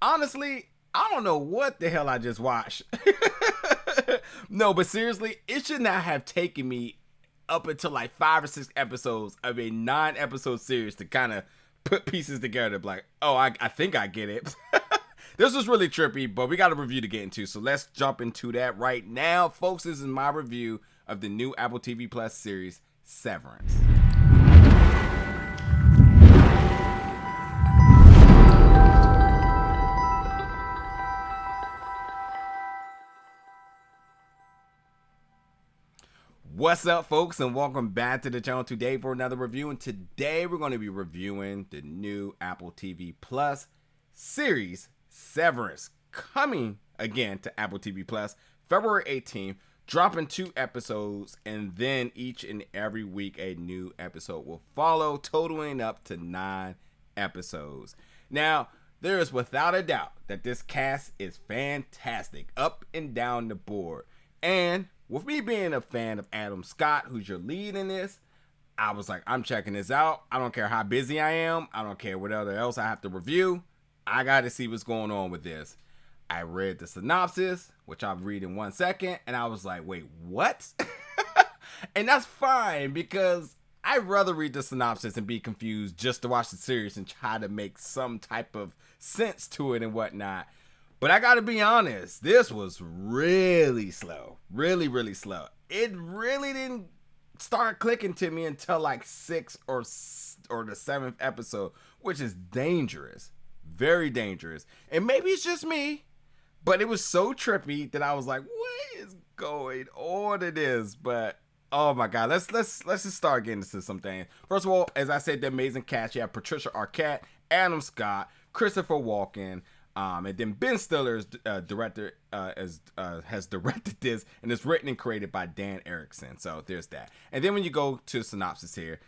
Honestly, I don't know what the hell I just watched. No, but seriously, it should not have taken me up until like 5 or 6 episodes of a 9 episode series to kind of put pieces together. Like, oh, I think I get it. This was really trippy, but we got a review to get into, so let's jump into that right now. Folks, this is my review of the new Apple TV Plus series, Severance. What's up, folks, and welcome back to the channel today for another review. And today we're going to be reviewing the new Apple TV Plus series, Severance, coming again to Apple TV Plus February 18th, dropping 2 episodes, and then each and every week a new episode will follow, totaling up to 9 episodes. Now, there is without a doubt that this cast is fantastic, up and down the board. And with me being a fan of Adam Scott, who's your lead in this, I was like, I'm checking this out. I don't care how busy I am. I don't care what else I have to review. I got to see what's going on with this. I read the synopsis, which I'll read in 1 second, and I was like, wait, what? And that's fine, because I'd rather read the synopsis and be confused just to watch the series and try to make some type of sense to it and whatnot. But I gotta be honest, this was really slow. Really, really slow. It really didn't start clicking to me until like 6 or the 7th episode, which is dangerous. Very dangerous. And maybe it's just me, but it was so trippy that I was like, what is going on in this? But oh my god, let's just start getting into some things. First of all, as I said, the amazing cast. You have Patricia Arquette, Adam Scott, Christopher Walken. And then Ben Stiller's director has directed this, and it's written and created by Dan Erickson. So there's that. And then when you go to the synopsis here,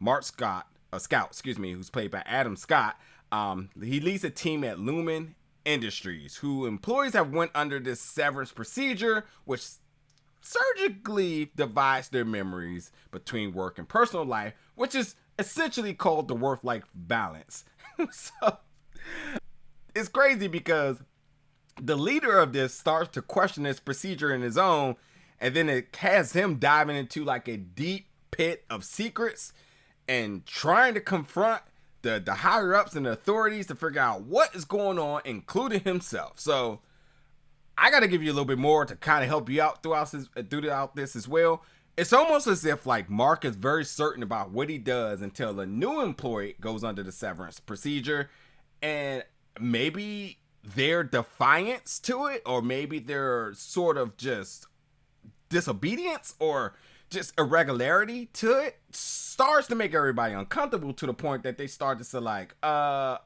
Mark Scout, who's played by Adam Scott, he leads a team at Lumon Industries, who employees have went under this severance procedure, which surgically divides their memories between work and personal life, which is essentially called the work-life balance. So it's crazy because the leader of this starts to question this procedure in his own, and then it has him diving into like a deep pit of secrets and trying to confront the higher ups and the authorities to figure out what is going on, including himself. So I got to give you a little bit more to kind of help you out throughout this as well. It's almost as if like Mark is very certain about what he does until a new employee goes under the severance procedure, and maybe their defiance to it, or maybe their sort of just disobedience or just irregularity to it starts to make everybody uncomfortable, to the point that they start to say like, I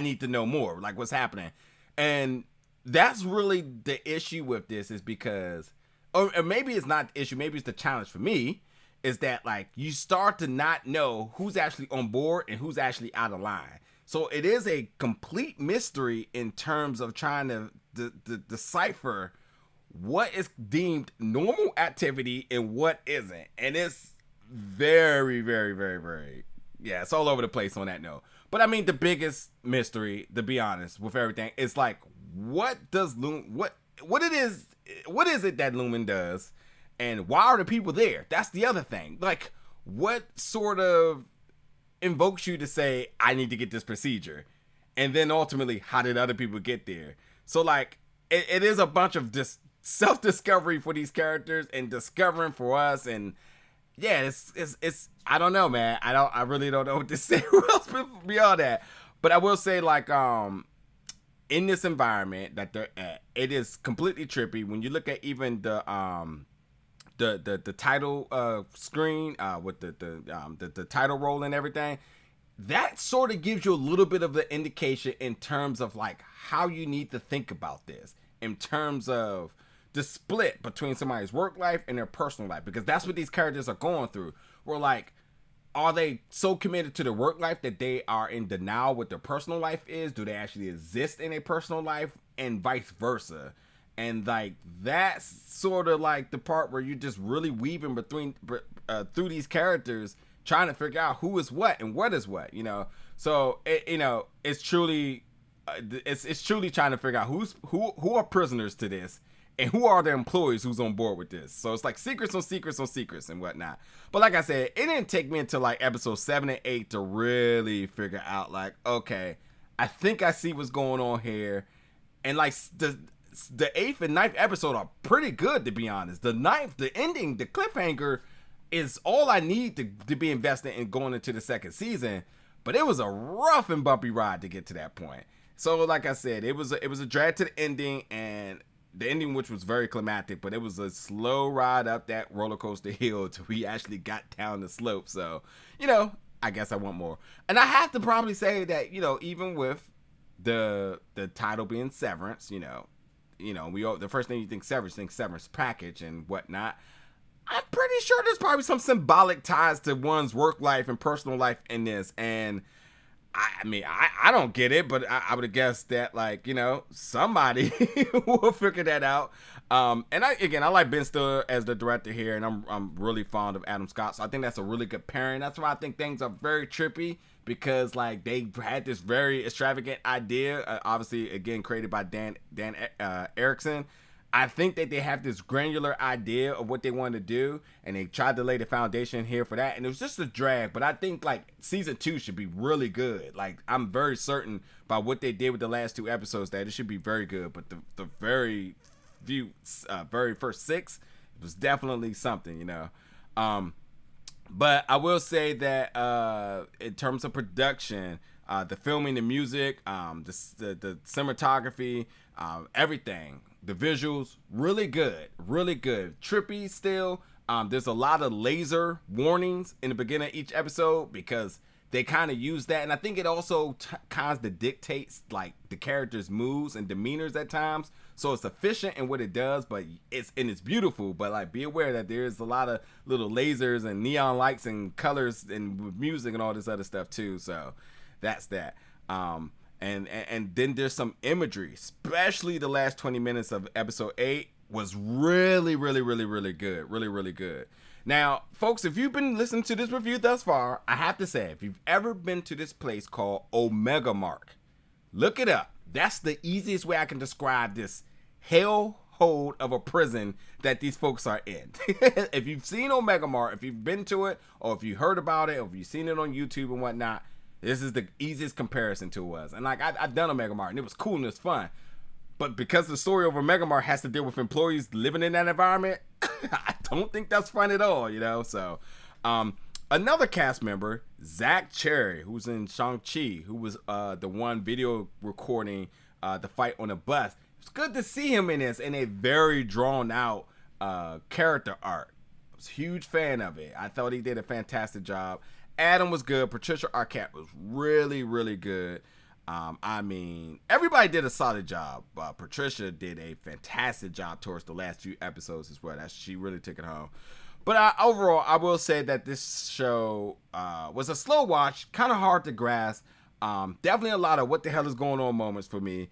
need to know more, like what's happening. And that's really the issue with this, is because, or maybe it's not the issue, maybe it's the challenge for me, is that like you start to not know who's actually on board and who's actually out of line. So it is a complete mystery in terms of trying to decipher what is deemed normal activity and what isn't. And it's very, very, very, very, yeah, it's all over the place on that note. But I mean, the biggest mystery, to be honest, with everything, is like, what is it that Lumon does, and why are the people there? That's the other thing. Like, what sort of invokes you to say, I need to get this procedure? And then ultimately, how did other people get there? So like, it is a bunch of just self-discovery for these characters and discovering for us. And yeah, it's I don't know, man. I really don't know what to say else beyond that. But I will say, like, in this environment that they're at, it is completely trippy. When you look at even the title screen with the title roll and everything, that sort of gives you a little bit of the indication in terms of like how you need to think about this, in terms of the split between somebody's work life and their personal life, because that's what these characters are going through. We're like, are they so committed to their work life that they are in denial what their personal life is? Do they actually exist in a personal life, and vice versa? And like, that's sort of like the part where you're just really weaving between through these characters, trying to figure out who is what and what is what, you know. So it's truly it's truly trying to figure out who are prisoners to this, and who are the employees who's on board with this. So it's like secrets on secrets on secrets and whatnot. But like I said, it didn't take me until like episode 7 and 8 to really figure out, like, okay, I think I see what's going on here. And like the 8th and 9th episode are pretty good, to be honest. The 9th, the ending, the cliffhanger is all I need to be invested in going into the second season. But it was a rough and bumpy ride to get to that point. So like I said, it was a drag to the ending, and the ending, which was very climactic, but it was a slow ride up that roller coaster hill till we actually got down the slope. So, I guess I want more. And I have to probably say that, even with the title being Severance, the first thing you think Severance package and whatnot. I'm pretty sure there's probably some symbolic ties to one's work life and personal life in this. And I don't get it, but I would have guessed that, like, somebody will figure that out. And I like Ben Stiller as the director here, and I'm really fond of Adam Scott, so I think that's a really good pairing. That's why I think things are very trippy, because like they had this very extravagant idea, obviously again created by Dan Erickson. I think that they have this granular idea of what they want to do, and they tried to lay the foundation here for that, and it was just a drag. But I think like season 2 should be really good. Like, I'm very certain by what they did with the last 2 episodes that it should be very good. But the very first 6 was definitely something, But I will say that in terms of production, the filming, the music, the cinematography, everything. The visuals, really good. Trippy still. There's a lot of laser warnings in the beginning of each episode because they kind of use that. And I think it also kind of dictates like the characters' moves and demeanors at times. So it's efficient in what it does, but it's beautiful. But like, be aware that there's a lot of little lasers and neon lights and colors and music and all this other stuff too. So that's that. And then there's some imagery, especially the last 20 minutes of episode 8 was really good. Really good. Now, folks, if you've been listening to this review thus far, I have to say, if you've ever been to this place called Omega Mark, look it up. That's the easiest way I can describe this hellhole of a prison that these folks are in. If you've seen Omega Mark, if you've been to it, or if you heard about it, or if you've seen it on YouTube and whatnot, this is the easiest comparison to us. And like, I've done Omega Mart, and it was cool and it was fun. But because the story of Omega Mart has to deal with employees living in that environment, I don't think that's fun at all, So, another cast member, Zach Cherry, who's in Shang-Chi, who was the one video recording the fight on the bus. It's good to see him in this, in a very drawn out character arc. I was a huge fan of it. I thought he did a fantastic job. Adam was good. Patricia Arquette was really good. Everybody did a solid job. Patricia did a fantastic job towards the last few episodes as well. She really took it home. But overall, I will say that this show was a slow watch, kind of hard to grasp. Definitely a lot of what the hell is going on moments for me.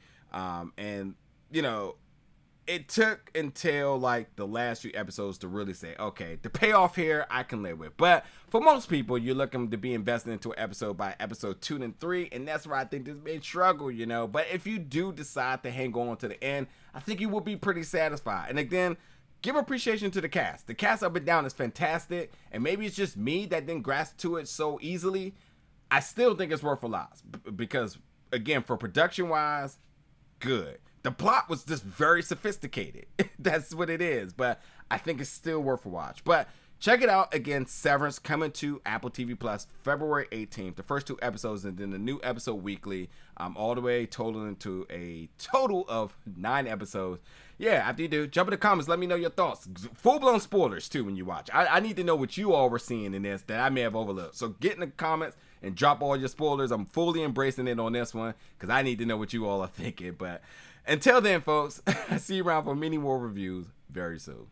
It took until like the last few episodes to really say, okay, the payoff here I can live with. But for most people, you're looking to be invested into an episode by episode 2 and 3, and that's where I think this may struggle, But if you do decide to hang on to the end, I think you will be pretty satisfied. And again, give appreciation to the cast. The cast up and down is fantastic, and maybe it's just me that didn't grasp to it so easily. I still think it's worth a lot because, again, for production-wise, good. The plot was just very sophisticated. That's what it is. But I think it's still worth a watch. But check it out. Again, Severance coming to Apple TV Plus February 18th. The first 2 episodes and then the new episode weekly. All the way totaling to a total of 9 episodes. Yeah, after you do, jump in the comments. Let me know your thoughts. Full-blown spoilers, too, when you watch. I need to know what you all were seeing in this that I may have overlooked. So get in the comments and drop all your spoilers. I'm fully embracing it on this one because I need to know what you all are thinking. But until then, folks, I see you around for many more reviews very soon.